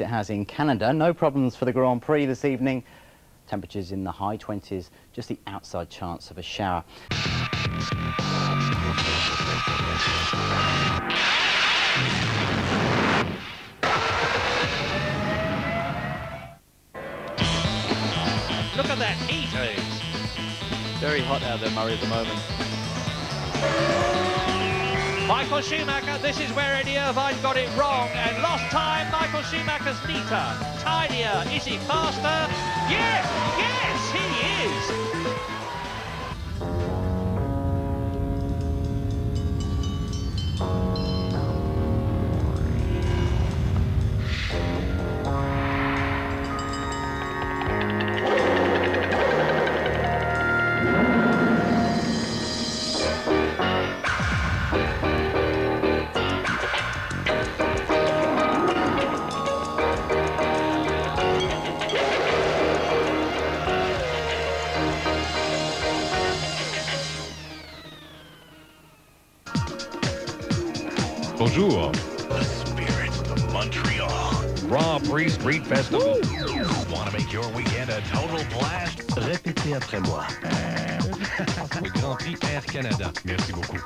it has in Canada. No problems for the Grand Prix this evening. Temperatures in the high 20s, just the outside chance of a shower. Look at that heat. Very hot out there, Murray, at the moment. Michael Schumacher, this is where Eddie Irvine got it wrong and lost time. Michael Schumacher's neater, tidier. Is he faster? Yes, yes, he is. Bonjour. The spirit of Montreal. Grand Prix Street Festival. Want to make your weekend a total blast? Répétez après moi. Le Grand Prix Air Canada. Merci beaucoup.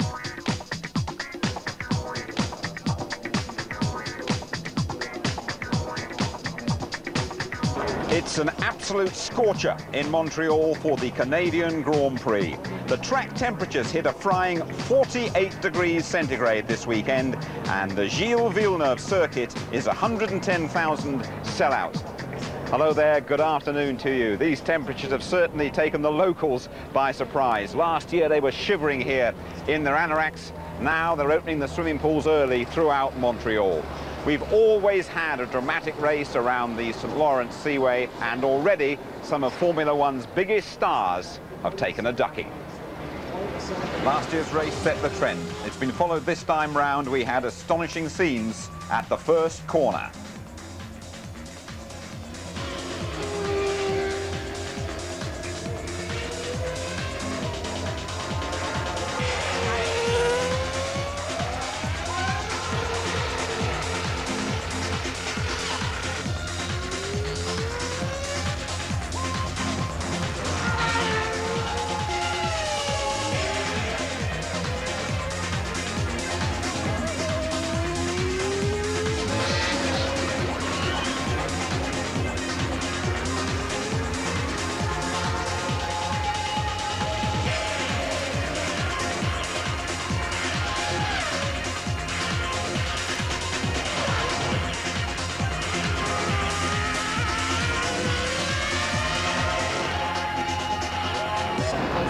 It's an absolute scorcher in Montreal for the Canadian Grand Prix. The track temperatures hit a frying 48 degrees centigrade this weekend, and the Gilles Villeneuve circuit is 110,000 sellout. Hello there, good afternoon to you. These temperatures have certainly taken the locals by surprise. Last year they were shivering here in their anoraks. Now they're opening the swimming pools early throughout Montreal. We've always had a dramatic race around the St. Lawrence Seaway, and already some of Formula One's biggest stars have taken a ducking. Last year's race set the trend. It's been followed this time round. We had astonishing scenes at the first corner.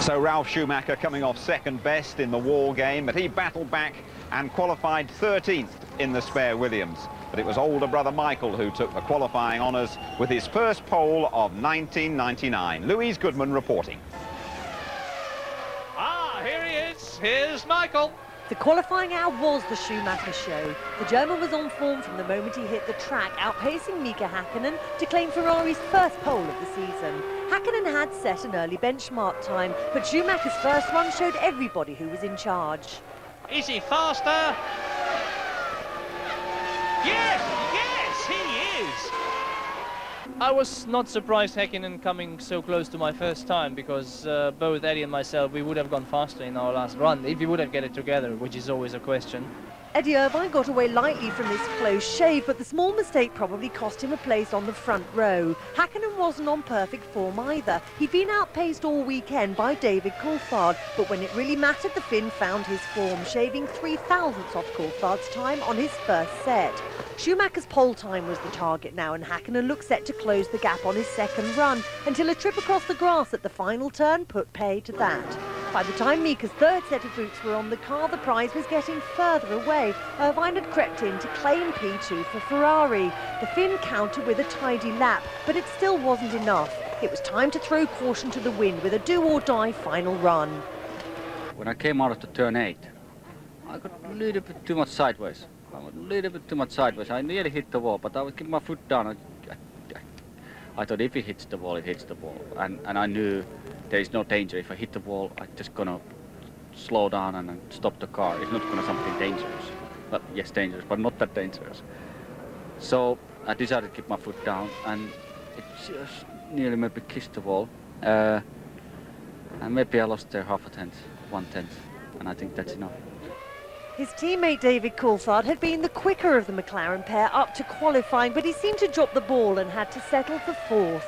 So Ralf Schumacher coming off second best in the wall game, but he battled back and qualified 13th in the spare Williams. But it was older brother Michael who took the qualifying honours with his first pole of 1999. Louise Goodman reporting. Ah, here he is. Here's Michael. The qualifying hour was the Schumacher show. The German was on form from the moment he hit the track, outpacing Mika Häkkinen to claim Ferrari's first pole of the season. Häkkinen had set an early benchmark time, but Schumacher's first run showed everybody who was in charge. Is he faster? Yes, yes, he is. I was not surprised Häkkinen coming so close to my first time, because both Eddie and myself, we would have gone faster in our last run if we would have get it together, which is always a question. Eddie Irvine got away lightly from his close shave, but the small mistake probably cost him a place on the front row. Häkkinen wasn't on perfect form either. He'd been outpaced all weekend by David Coulthard, but when it really mattered, the Finn found his form, shaving 3/1000ths off Coulthard's time on his first set. Schumacher's pole time was the target now, and Häkkinen looked set to close the gap on his second run, until a trip across the grass at the final turn put pay to that. By the time Mika's third set of boots were on the car, the prize was getting further away. Irvine had crept in to claim P2 for Ferrari. The Finn countered with a tidy lap, but it still wasn't enough. It was time to throw caution to the wind with a do-or-die final run. When I came out of the turn 8, I got a little bit too much sideways. I nearly hit the wall, but I would keep my foot down. I thought if it hits the wall, it hits the wall. And I knew there is no danger. If I hit the wall, I'm just gonna slow down and stop the car. It's not gonna something dangerous. Well, yes, dangerous, but not that dangerous. So I decided to keep my foot down, and it just nearly maybe kissed the wall. And maybe I lost there half a tenth, 1/10, and I think that's enough. His teammate David Coulthard had been the quicker of the McLaren pair up to qualifying, but he seemed to drop the ball and had to settle for fourth.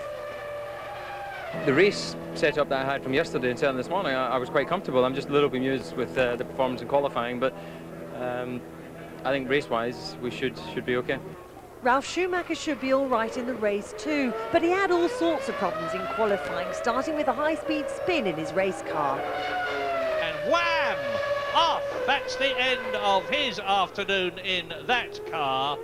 The race setup that I had from yesterday and certainly this morning, I was quite comfortable. I'm just a little bemused with the performance in qualifying, but I think race-wise we should be okay. Ralf Schumacher should be all right in the race too, but he had all sorts of problems in qualifying, starting with a high-speed spin in his race car. And wham! Off! That's the end of his afternoon in that car.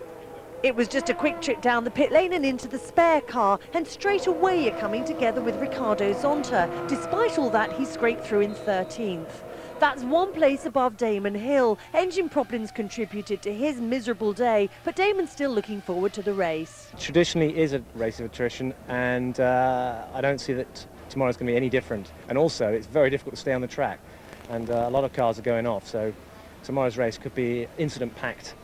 It was just a quick trip down the pit lane and into the spare car, and straight away you're coming together with Ricardo Zonta. Despite all that, he scraped through in 13th. That's one place above Damon Hill. Engine problems contributed to his miserable day, but Damon's still looking forward to the race. Traditionally is a race of attrition, and I don't see that tomorrow's going to be any different. And also, it's very difficult to stay on the track, and a lot of cars are going off, so tomorrow's race could be incident-packed.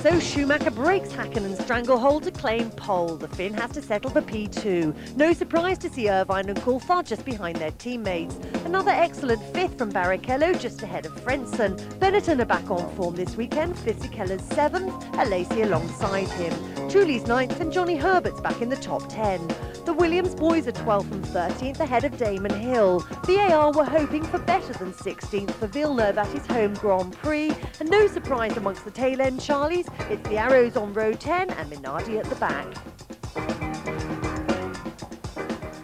So Schumacher breaks Häkkänen's stranglehold to claim pole. The Finn has to settle for P2. No surprise to see Irvine and Coulthard just behind their teammates. Another excellent fifth from Barrichello just ahead of Frentzen. Benetton are back on form this weekend. Fisichella's 7th, Alesi alongside him. Truly's 9th and Johnny Herbert's back in the top 10. The Williams boys are 12th and 13th ahead of Damon Hill. VAR were hoping for better than 16th for Villeneuve at his home Grand Prix. And no surprise amongst the tail-end Charlies, it's the Arrows on row 10 and Minardi at the back.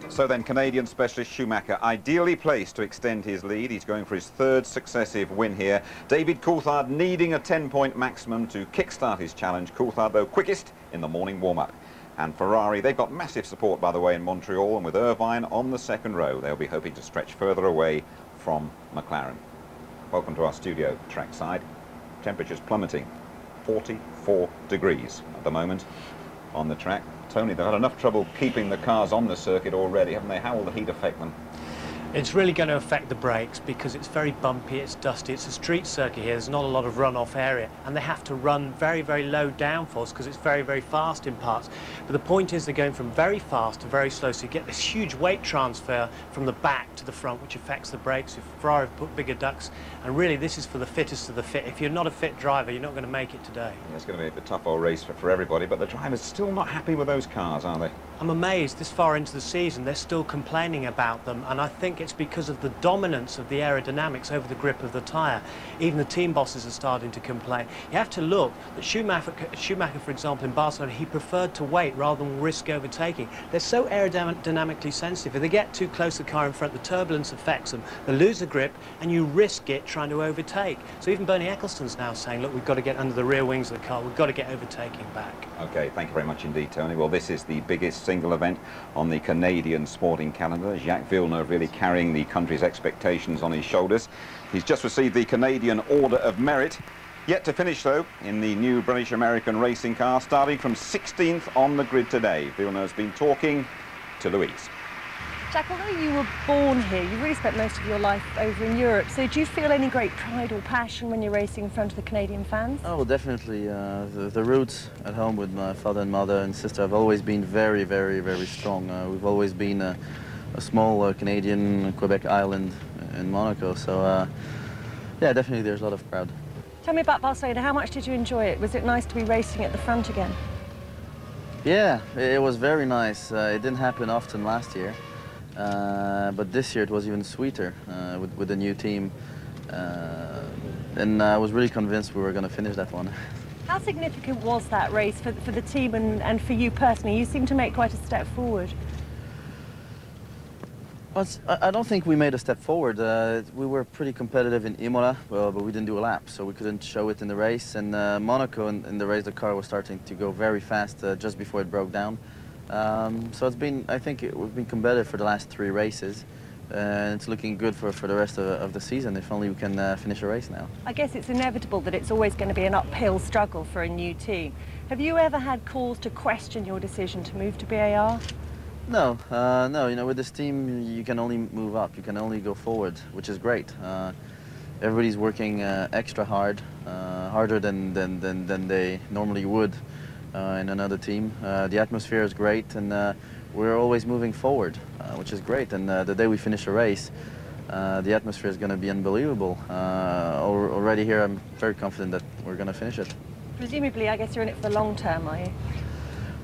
So then, Canadian specialist Schumacher ideally placed to extend his lead. He's going for his third successive win here. David Coulthard needing a 10-point maximum to kickstart his challenge. Coulthard, though, quickest in the morning warm-up. And Ferrari, they've got massive support, by the way, in Montreal, and with Irvine on the second row, they'll be hoping to stretch further away from McLaren. Welcome to our studio trackside. Temperatures plummeting, 44 degrees at the moment on the track. Tony, they've had enough trouble keeping the cars on the circuit already, haven't they? How will the heat affect them? It's really going to affect the brakes because it's very bumpy, it's dusty, it's a street circuit here, there's not a lot of runoff area, and they have to run very, very low downforce because it's very, very fast in parts. But the point is they're going from very fast to very slow, so you get this huge weight transfer from the back to the front, which affects the brakes. If Ferrari have put bigger ducts, and really this is for the fittest of the fit. If you're not a fit driver, you're not going to make it today. Yeah, it's going to be a tough old race for everybody, but the drivers still not happy with those cars, are they? I'm amazed this far into the season they're still complaining about them, and I think it's because of the dominance of the aerodynamics over the grip of the tyre. Even the team bosses are starting to complain. You have to look that Schumacher, for example, in Barcelona, he preferred to wait rather than risk overtaking. They're so aerodynamically sensitive. If they get too close to the car in front, the turbulence affects them. They lose the grip, and you risk it trying to overtake. So even Bernie Ecclestone's now saying, look, we've got to get under the rear wings of the car. We've got to get overtaking back. OK, thank you very much indeed, Tony. Well, this is the biggest single event on the Canadian sporting calendar. Jacques Villeneuve really carrying the country's expectations on his shoulders. He's just received the Canadian Order of Merit. Yet to finish, though, in the new British-American racing car, starting from 16th on the grid today. Villeneuve's been talking to Louise. Jack, although you were born here, you really spent most of your life over in Europe, so do you feel any great pride or passion when you're racing in front of the Canadian fans? Oh, definitely. The roots at home with my father and mother and sister have always been very, very, very strong. We've always been a small Canadian Quebec island in Monaco, so yeah, definitely there's a lot of pride. Tell me about Barcelona. How much did you enjoy it? Was it nice to be racing at the front again? Yeah, it was very nice. It didn't happen often last year. But this year it was even sweeter with the new team, and I was really convinced we were going to finish that one. How significant was that race for the team and for you personally? You seem to make quite a step forward. Well, I don't think we made a step forward. We were pretty competitive in Imola, but we didn't do a lap, so we couldn't show it in the race. And Monaco, in the race, the car was starting to go very fast just before it broke down. So it's been, I think we've been competitive for the last 3 races, and it's looking good for the rest of the season, if only we can finish a race now. I guess it's inevitable that it's always going to be an uphill struggle for a new team. Have you ever had cause to question your decision to move to BAR? No, no, you know, with this team you can only move up, you can only go forward, which is great. Everybody's working extra hard, harder than they normally would in another team. The atmosphere is great, and we're always moving forward, which is great. And the day we finish a race, the atmosphere is going to be unbelievable. Already here, I'm very confident that we're going to finish it. Presumably, I guess you're in it for the long term, are you?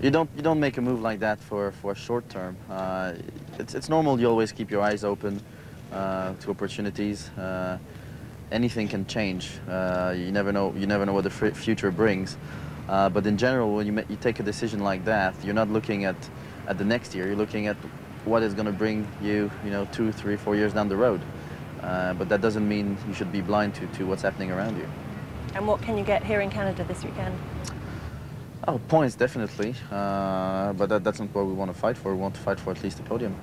You don't make a move like that for short term. It's normal. You always keep your eyes open to opportunities. Anything can change. You never know. You never know what the future brings. But in general, when you take a decision like that, you're not looking at the next year. You're looking at what is going to bring you, 2, 3, 4 years down the road. But that doesn't mean you should be blind to what's happening around you. And what can you get here in Canada this weekend? Oh, points, definitely. But that's not what we want to fight for. We want to fight for at least a podium.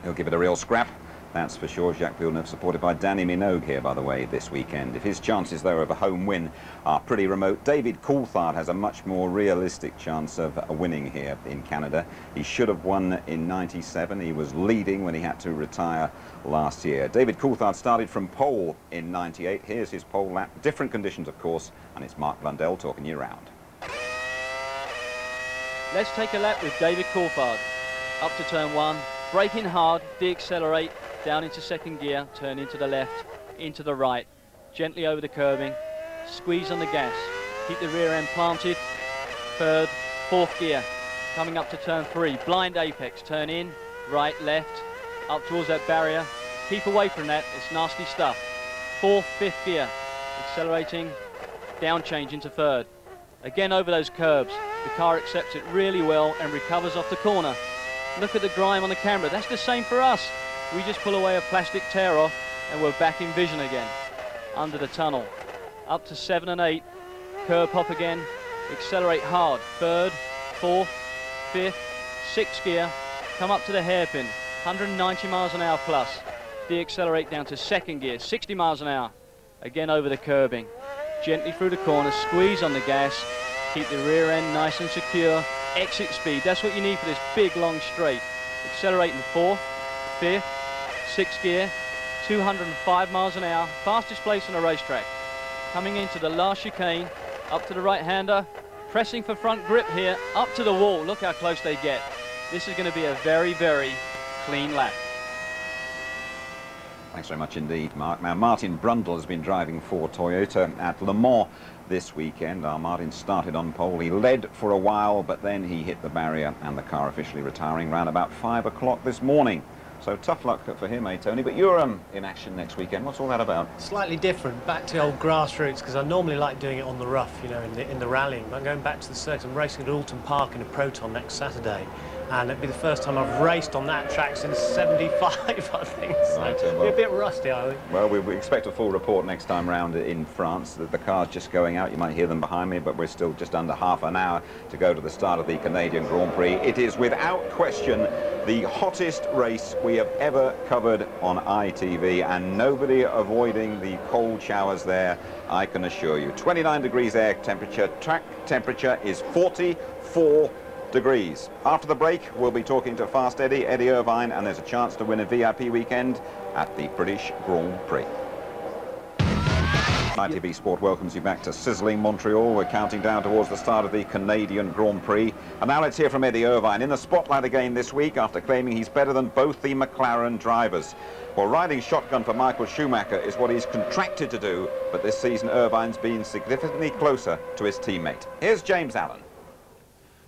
He'll give it a real scrap, that's for sure. Jacques Villeneuve, supported by Danny Minogue here, by the way, this weekend. If his chances, though, of a home win are pretty remote, David Coulthard has a much more realistic chance of winning here in Canada. He should have won in '97. He was leading when he had to retire last year. David Coulthard started from pole in '98. Here's his pole lap. Different conditions, of course, and it's Mark Blundell talking you round. Let's take a lap with David Coulthard. Up to turn 1, braking hard, de-accelerate, down into second gear, turn into the left, into the right, gently over the curbing, squeeze on the gas, keep the rear end planted, third, fourth gear, coming up to turn 3, blind apex, turn in, right, left, up towards that barrier, keep away from that, it's nasty stuff, fourth, fifth gear, accelerating, down change into third, again over those curbs, the car accepts it really well and recovers off the corner. Look at the grime on the camera, that's the same for us. We just pull away a plastic tear off and we're back in vision again, under the tunnel. Up to 7 and 8, curb hop again, accelerate hard, third, fourth, fifth, sixth gear, come up to the hairpin, 190 miles an hour plus, de-accelerate down to second gear, 60 miles an hour, again over the curbing, gently through the corner, squeeze on the gas, keep the rear end nice and secure, exit speed, that's what you need for this big long straight, accelerating fourth, fifth, sixth gear, 205 miles an hour, fastest place on a racetrack. Coming into the last chicane, up to the right-hander, pressing for front grip here, up to the wall, look how close they get. This is going to be a very, very clean lap. Thanks very much indeed, Mark. Now, Martin Brundle has been driving for Toyota at Le Mans this weekend. Our Martin started on pole. He led for a while, but then he hit the barrier and the car officially retiring around about 5 o'clock this morning. So tough luck for him, eh, Tony? But you're in action next weekend. What's all that about? Slightly different, back to old grassroots, because I normally like doing it on the rough, in the rallying. But I'm going back to the circuit. I'm racing at Alton Park in a Proton next Saturday. And it'll be the first time I've raced on that track since '75, I think. So right, it'll be a bit rusty, I think. Well, we expect a full report next time round in France. The car's just going out. You might hear them behind me, but we're still just under half an hour to go to the start of the Canadian Grand Prix. It is without question the hottest race we have ever covered on ITV, and nobody avoiding the cold showers there, I can assure you. 29 degrees air temperature, track temperature is 44 degrees. After the break, we'll be talking to Fast Eddie Irvine, and there's a chance to win a VIP weekend at the British Grand Prix. ITV Sport welcomes you back to sizzling Montreal. We're counting down towards the start of the Canadian Grand Prix. And now let's hear from Eddie Irvine, in the spotlight again this week after claiming he's better than both the McLaren drivers. Well, riding shotgun for Michael Schumacher is what he's contracted to do, but this season Irvine's been significantly closer to his teammate. Here's James Allen.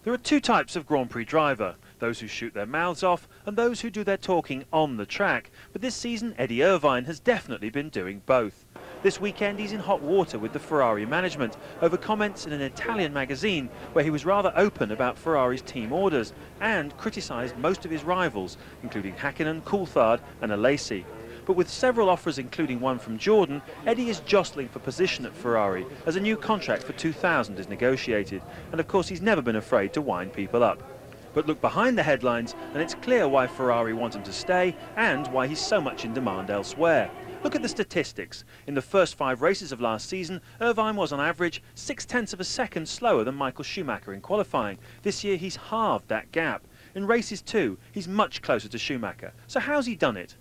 There are two types of Grand Prix driver, those who shoot their mouths off and those who do their talking on the track. But this season, Eddie Irvine has definitely been doing both. This weekend he's in hot water with the Ferrari management over comments in an Italian magazine where he was rather open about Ferrari's team orders and criticised most of his rivals, including Hakkinen, Coulthard and Alesi. But with several offers, including one from Jordan, Eddie is jostling for position at Ferrari as a new contract for 2000 is negotiated. And of course he's never been afraid to wind people up. But look behind the headlines and it's clear why Ferrari want him to stay and why he's so much in demand elsewhere. Look at the statistics. In the first 5 races of last season, Irvine was on average 0.6 of a second slower than Michael Schumacher in qualifying. This year he's halved that gap. In races too, he's much closer to Schumacher. So how's he done it?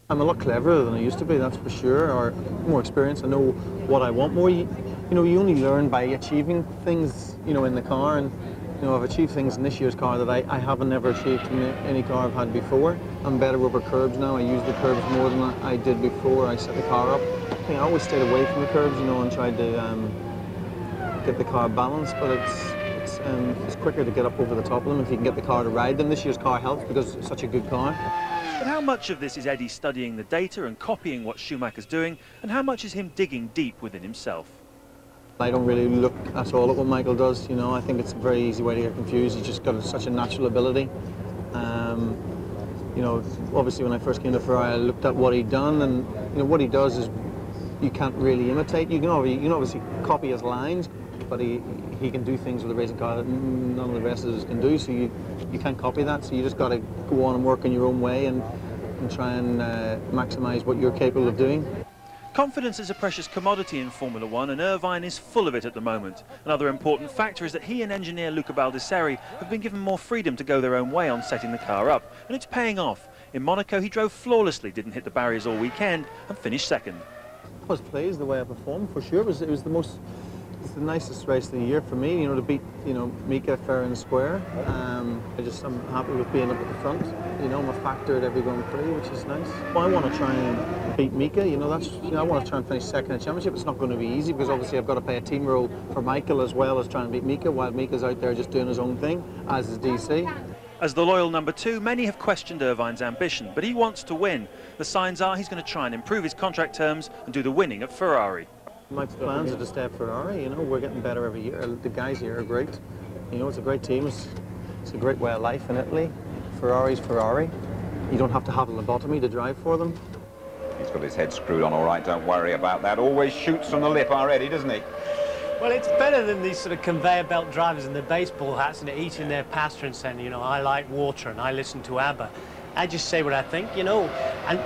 I'm a lot cleverer than I used to be, that's for sure, or more experienced. I know what I want more. You only learn by achieving things you know, in the car, and you know, I've achieved things in this year's car that I haven't ever achieved in any car I've had before. I'm better over curbs now. I use the curbs more than I did before I set the car up. I think I always stayed away from the curbs, you know, and tried to get the car balanced, but it's quicker to get up over the top of them if you can get the car to ride them. This year's car helps because it's such a good car. But how much of this is Eddie studying the data and copying what Schumacher's doing, and how much is him digging deep within himself? I don't really look at all at what Michael does, you know. I think it's a very easy way to get confused. He's just got such a natural ability. You know, obviously when I first came to Ferrari, I looked at what he'd done, and you know, what he does is you can't really imitate. You can obviously copy his lines, but he can do things with a racing car that none of the rest of us can do, so you can't copy that. So you just got to go on and work in your own way and try and maximise what you're capable of doing. Confidence is a precious commodity in Formula One, and Irvine is full of it at the moment. Another important factor is that he and engineer Luca Baldessari have been given more freedom to go their own way on setting the car up, and it's paying off. In Monaco, he drove flawlessly, didn't hit the barriers all weekend, and finished second. I was pleased the way I performed, for sure. It was the nicest race of the year for me, you know, to beat, you know, Mika fair and square. I'm happy with being up at the front. You know, I'm a factor at every Grand Prix, which is nice. Well, I want to try and beat Mika, you know, I want to try and finish second in the championship. It's not going to be easy because obviously I've got to play a team role for Michael as well as trying to beat Mika, while Mika's out there just doing his own thing, as is DC. As the loyal number 2, many have questioned Irvine's ambition, but he wants to win. The signs are he's going to try and improve his contract terms and do the winning at Ferrari. My plans are to stay at Ferrari, you know, we're getting better every year. The guys here are great. You know, it's a great team. It's a great way of life in Italy. Ferrari's Ferrari. You don't have to have a lobotomy to drive for them. He's got his head screwed on all right, don't worry about that. Always shoots from the lip, our Eddie, doesn't he? Well, it's better than these sort of conveyor belt drivers in their baseball hats and eating their pasta and saying, you know, I like water and I listen to ABBA. I just say what I think, you know,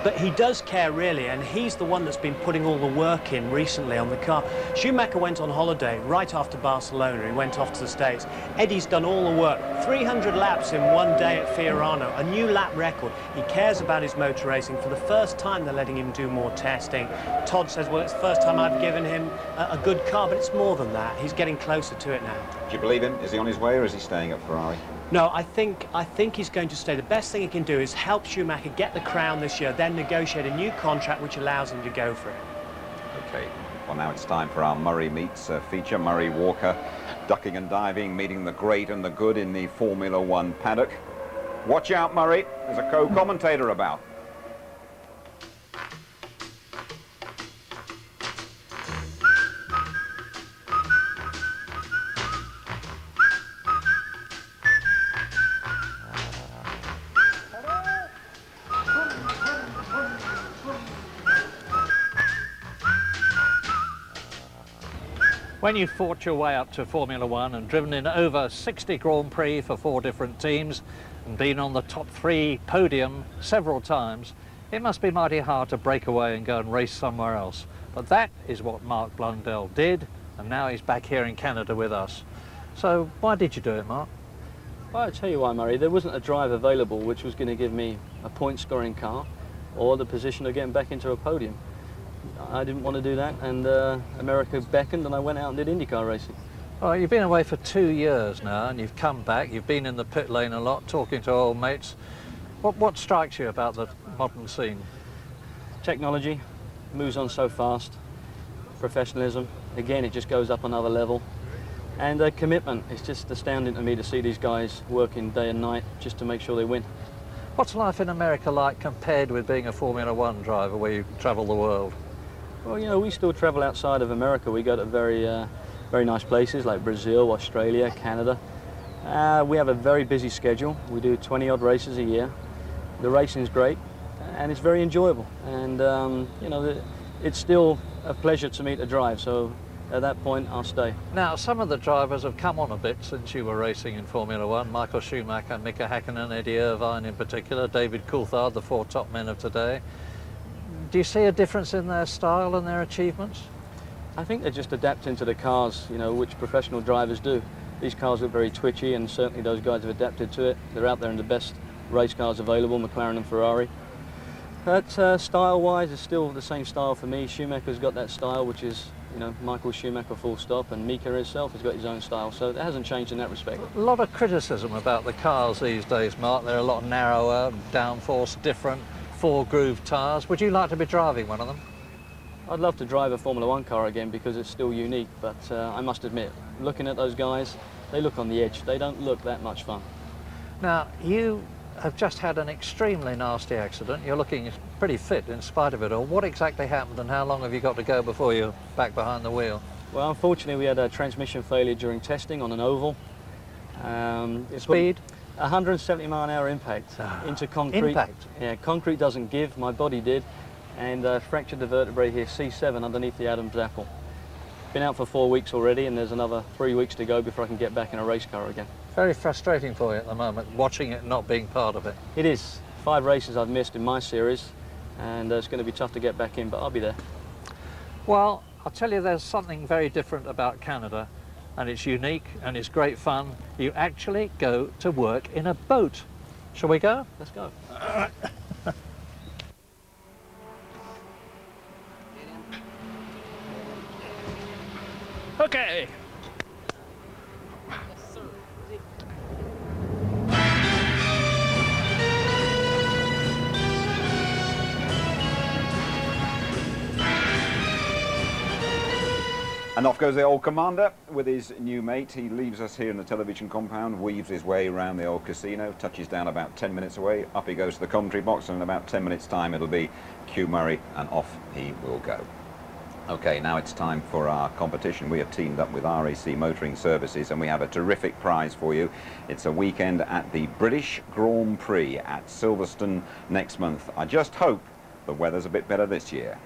but he does care really, and he's the one that's been putting all the work in recently on the car. Schumacher went on holiday right after Barcelona. He went off to the States. Eddie's done all the work, 300 laps in one day at Fiorano, a new lap record. He cares about his motor racing. For the first time, they're letting him do more testing. Todd says, well, it's the first time I've given him a good car, but it's more than that. He's getting closer to it now. Do you believe him? Is he on his way, or is he staying at Ferrari? No, I think he's going to stay. The best thing he can do is help Schumacher get the crown this year, then negotiate a new contract which allows him to go for it. Okay, well now it's time for our Murray Meets feature. Murray Walker, ducking and diving, meeting the great and the good in the Formula One paddock. Watch out, Murray, there's a co-commentator about. When you've fought your way up to Formula One and driven in over 60 Grand Prix for 4 different teams and been on the top 3 podium several times, it must be mighty hard to break away and go and race somewhere else. But that is what Mark Blundell did, and now he's back here in Canada with us. So why did you do it, Mark? Well, I'll tell you why, Murray. There wasn't a drive available which was going to give me a point-scoring car or the position of getting back into a podium. I didn't want to do that, and America beckoned, and I went out and did IndyCar racing. Well, you've been away for 2 years now, and you've come back. You've been in the pit lane a lot, talking to old mates. What strikes you about the modern scene? Technology moves on so fast. Professionalism, again, it just goes up another level. And commitment. It's just astounding to me to see these guys working day and night just to make sure they win. What's life in America like compared with being a Formula One driver where you travel the world? Well, you know, we still travel outside of America. We go to very nice places like Brazil, Australia, Canada. We have a very busy schedule. We do 20-odd races a year. The racing's great, and it's very enjoyable. And, you know, it's still a pleasure to me to drive, so at that point, I'll stay. Now, some of the drivers have come on a bit since you were racing in Formula One. Michael Schumacher, Mika Häkkinen, Eddie Irvine in particular, David Coulthard, the 4 top men of today. Do you see a difference in their style and their achievements? I think they're just adapting to the cars, you know, which professional drivers do. These cars are very twitchy, and certainly those guys have adapted to it. They're out there in the best race cars available, McLaren and Ferrari. But style-wise, it's still the same style for me. Schumacher's got that style, which is you know, Michael Schumacher full stop, and Mika himself has got his own style, so it hasn't changed in that respect. A lot of criticism about the cars these days, Mark. They're a lot narrower, downforce different, 4-groove tyres. Would you like to be driving one of them? I'd love to drive a Formula 1 car again because it's still unique, but I must admit, looking at those guys, they look on the edge. They don't look that much fun. Now, you have just had an extremely nasty accident. You're looking pretty fit in spite of it all. What exactly happened and how long have you got to go before you're back behind the wheel? Well, unfortunately, we had a transmission failure during testing on an oval. Speed? 170-mile-an-hour impact into concrete. Impact? Yeah, concrete doesn't give. My body did. And fractured the vertebrae here, C7, underneath the Adam's apple. Been out for 4 weeks already, and there's another 3 weeks to go before I can get back in a race car again. Very frustrating for you at the moment, watching it not being part of it. It is. 5 races I've missed in my series, and it's going to be tough to get back in, but I'll be there. Well, I'll tell you, there's something very different about Canada, and it's unique and it's great fun. You actually go to work in a boat. Shall we go? Let's go. Okay. And off goes the old commander with his new mate. He leaves us here in the television compound, weaves his way around the old casino, touches down about 10 minutes away, up he goes to the commentary box, and in about 10 minutes time it'll be Q Murray, and off he will go. Okay, now it's time for our competition. We have teamed up with RAC Motoring Services and we have a terrific prize for you. It's a weekend at the British Grand Prix at Silverstone next month. I just hope the weather's a bit better this year.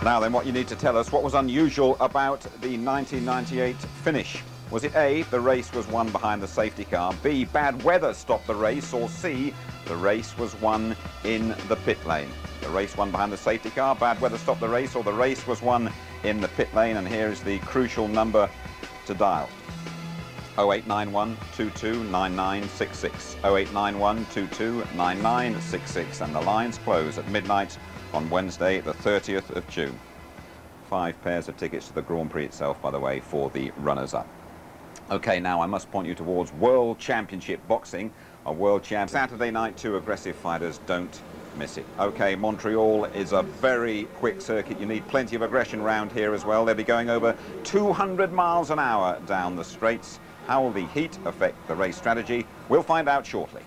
Now then, what you need to tell us, what was unusual about the 1998 finish? Was it A, the race was won behind the safety car, B, bad weather stopped the race, or C, the race was won in the pit lane? The race won behind the safety car, bad weather stopped the race, or the race was won in the pit lane? And here is the crucial number to dial. 0891 229966, 0891 229966, and the lines close at midnight on Wednesday the 30th of June. 5 pairs of tickets to the Grand Prix itself, by the way, for the runners-up. Okay, now I must point you towards World Championship Boxing, a World Champ. Saturday night, 2 aggressive fighters, don't miss it. Okay, Montreal is a very quick circuit. You need plenty of aggression round here as well. They'll be going over 200 miles an hour down the straights. How will the heat affect the race strategy? We'll find out shortly.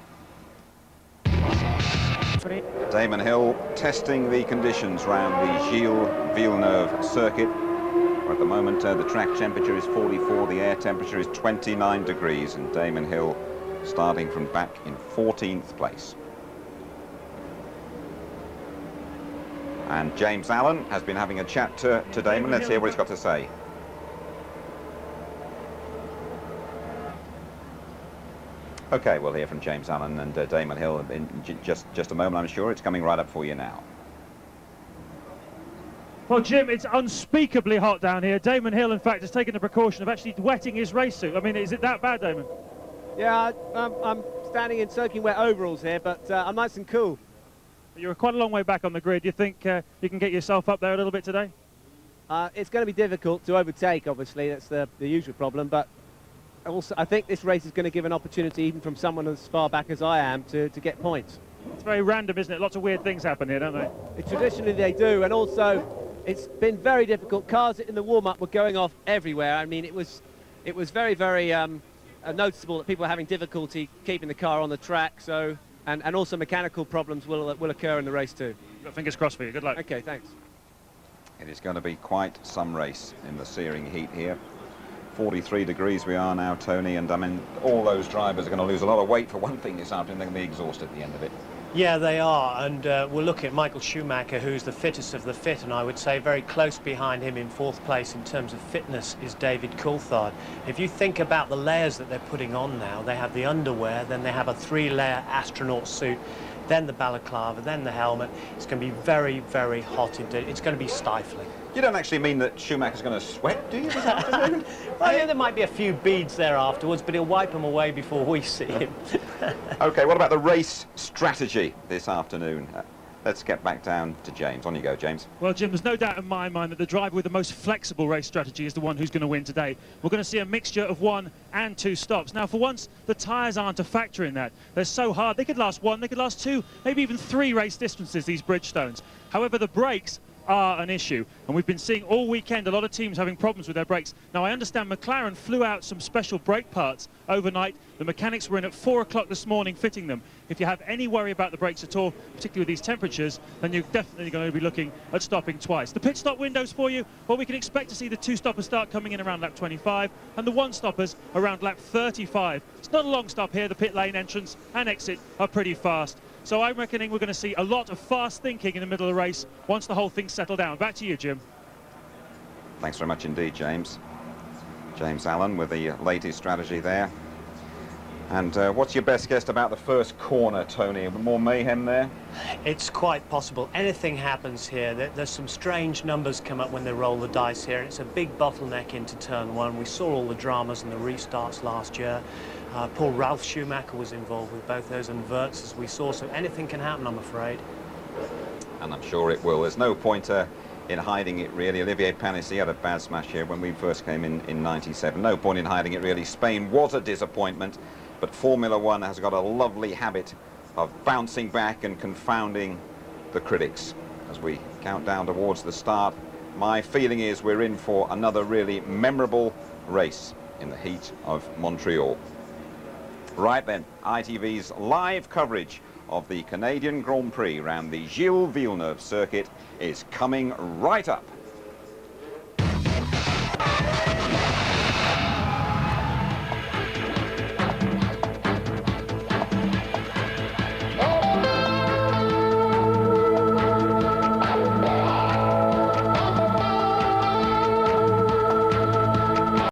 Damon Hill testing the conditions round the Gilles Villeneuve circuit. Where at the moment the track temperature is 44, the air temperature is 29 degrees, and Damon Hill starting from back in 14th place. And James Allen has been having a chat to Damon. Let's hear what he's got to say. Okay, we'll hear from James Allen and Damon Hill in just a moment, I'm sure. It's coming right up for you now. Well, Jim, it's unspeakably hot down here. Damon Hill, in fact, has taken the precaution of actually wetting his race suit. I mean, is it that bad, Damon? Yeah, I'm standing in soaking wet overalls here, but I'm nice and cool. You're quite a long way back on the grid. Do you think you can get yourself up there a little bit today? It's going to be difficult to overtake, obviously. That's the usual problem, but also I think this race is going to give an opportunity, even from someone as far back as I am, to get points. It's very random, isn't it? Lots of weird things happen here, don't they? Traditionally they do, and also it's been very difficult. Cars in the warm-up were going off everywhere. I mean, it was very, very noticeable that people were having difficulty keeping the car on the track. So, and also mechanical problems will occur in the race too. Got fingers crossed for you. Good luck. Okay, thanks. It is going to be quite some race in the searing heat here. 43 degrees we are now, Tony, and I mean, all those drivers are going to lose a lot of weight for one thing this afternoon. They're going to be exhausted at the end of it. Yeah, they are, and we'll look at Michael Schumacher, who's the fittest of the fit, and I would say very close behind him in fourth place in terms of fitness is David Coulthard. If you think about the layers that they're putting on now, they have the underwear, then they have a 3-layer astronaut suit, then the balaclava, then the helmet. It's going to be very, very hot indeed. It's going to be stifling. You don't actually mean that Schumacher's going to sweat, do you, this afternoon? Well, yeah, there might be a few beads there afterwards, but he'll wipe them away before we see him. OK, what about the race strategy this afternoon? Let's get back down to James. On you go, James. Well, Jim, there's no doubt in my mind that the driver with the most flexible race strategy is the one who's going to win today. We're going to see a mixture of 1 and 2 stops. Now, for once, the tyres aren't a factor in that. They're so hard. They could last 1, they could last 2, maybe even 3 race distances, these Bridgestones. However, the brakes are an issue, and we've been seeing all weekend a lot of teams having problems with their brakes. Now, I understand McLaren flew out some special brake parts overnight. The mechanics were in at 4 o'clock this morning fitting them. If you have any worry about the brakes at all, particularly with these temperatures, then you're definitely going to be looking at stopping twice. The pit stop windows for you, well, we can expect to see the 2 stoppers start coming in around lap 25 and the 1 stoppers around lap 35. It's not a long stop here. The pit lane entrance and exit are pretty fast. So I'm reckoning we're going to see a lot of fast thinking in the middle of the race once the whole thing's settled down. Back to you, Jim. Thanks very much indeed, James. James Allen with the latest strategy there. And what's your best guess about the first corner, Tony? More mayhem there? It's quite possible. Anything happens here. There's some strange numbers come up when they roll the dice here. It's a big bottleneck into turn 1. We saw all the dramas and the restarts last year. Poor Ralf Schumacher was involved with both those inverts, as we saw, so anything can happen, I'm afraid. And I'm sure it will. There's no point in hiding it, really. Olivier Panis, he had a bad smash here when we first came in 97. No point in hiding it, really. Spain was a disappointment, but Formula One has got a lovely habit of bouncing back and confounding the critics. As we count down towards the start, my feeling is we're in for another really memorable race in the heat of Montreal. Right then, ITV's live coverage of the Canadian Grand Prix around the Gilles Villeneuve circuit is coming right up.